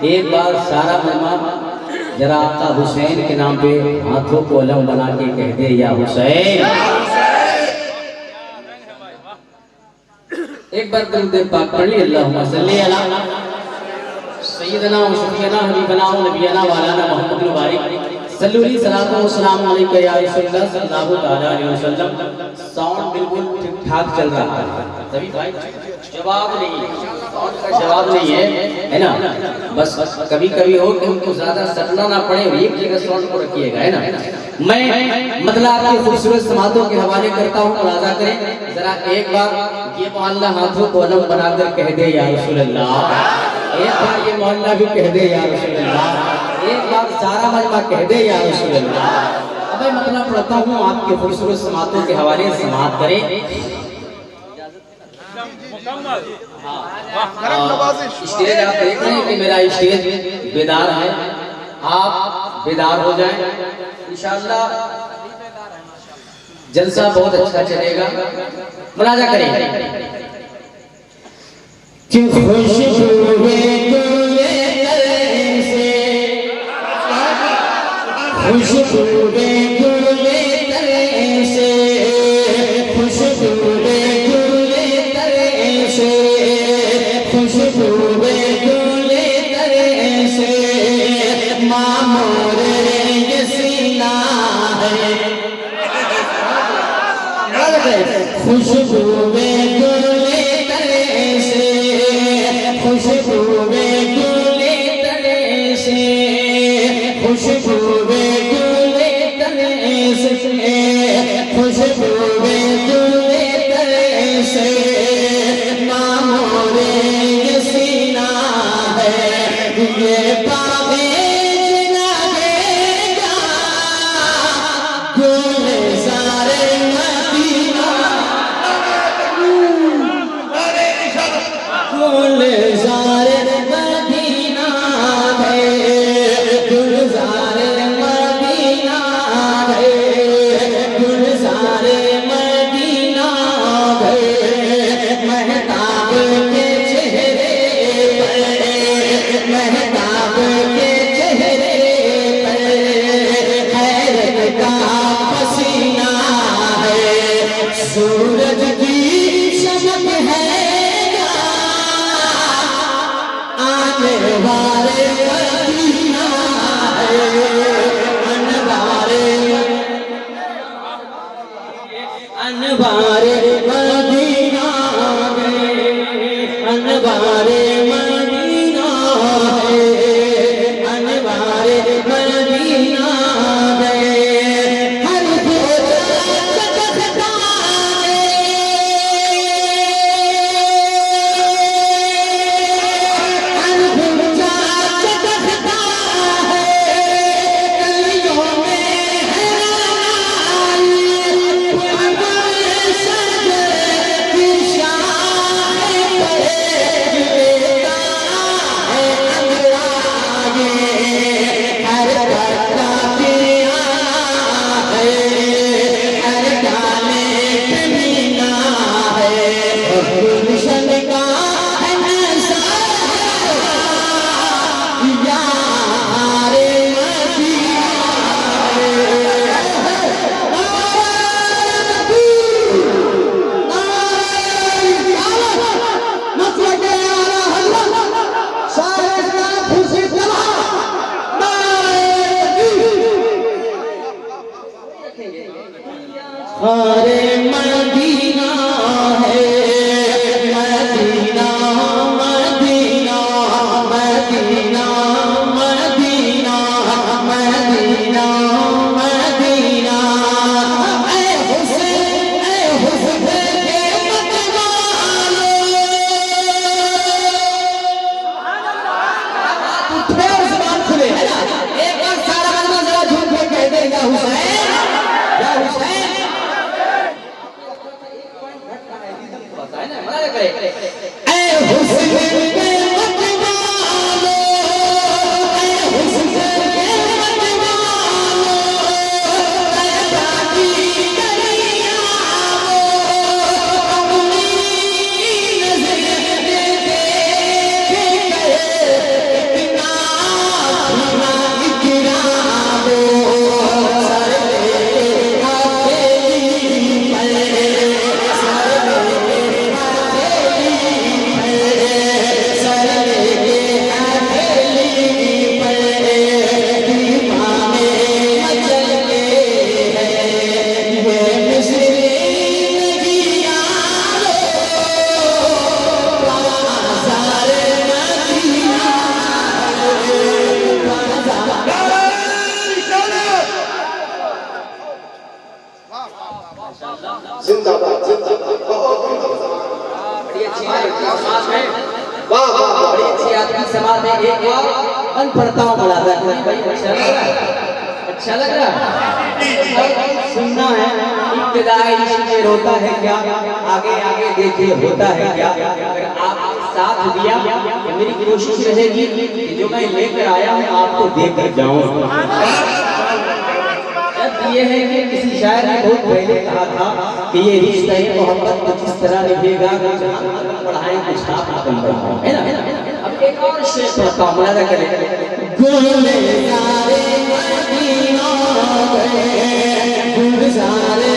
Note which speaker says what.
Speaker 1: एक बार सारा मजमा जरा आका हुसैन के नाम पे हाथों को अलम बना के कह दे या हुसैन। एक बार दरूद पाक पढ़ ली, अल्लाहुम्मा सल्ली अला सय्यदना व शफीना हबीबना व नबियना वालाना मुहम्मद बारिक सल्लल्लाहु सलातो व सलाम अलैका या रसूलल्लाह सल्लल्लाहु तआला अलैहि वसल्लम। साउंड बिल्कुल ठीक ठाक चल रहा है, तभी भाई जवाब नहीं है, साउंड का जवाब नहीं है ना। बस कभी कभी हो कि उनको ज्यादा सटना ना पड़े, एक जगह साउंड को रखिएगा, है ना। मैं मतलब आपकी खूबसूरत समातों के हवाले करता हूँ, मुलाजा करें जरा एक बार ये मोहल्ला हाथों को अलम बनाकर कह दे या रसूलल्लाह। एक बार ये मोहल्ला भी कह दे या रसूलल्लाह, एक बार सारा मजमा कह दे या रसूलल्लाह। अब मैं मतलब पढ़ता हूँ, आपके खूबसूरत समातों के हवाले से समात करें। स्टेज आप देख रहे हैं कि मेरा स्टेज बेदार है, आप बेदार हो जाएं, इंशाअल्लाह जलसा बहुत अच्छा चलेगा। मुलाजा करें।
Speaker 2: जिंदाबाद जिंदाबाद।
Speaker 1: बड़ी अच्छी समाज में,
Speaker 2: वाह वाह वाह।
Speaker 1: बड़ी अच्छी आदमी समाज में एक और अनपढ़ताओं मुलाजा है भाई। अच्छा लग रहा है, अच्छा लग रहा है और सुनना है। इब्तिदाई इश्क में रोता है क्या, आगे आगे देखिए होता है क्या। अगर आप साथ दिया तो मेरी कोशिश रहेगी कि जो मैं लेकर आया हूँ आपको देकर जाऊँ। ये है कि किसी शायर ने बहुत पहले कहा था कि ये रिश्ता ये मोहब्बत को किस तरह निभेगा, पढ़ाएं कुछ आप है ना। अब एक और शेर पढ़ता हूँ, मुलाजा करें। गुलज़ारे मदीना गए, गुलज़ारे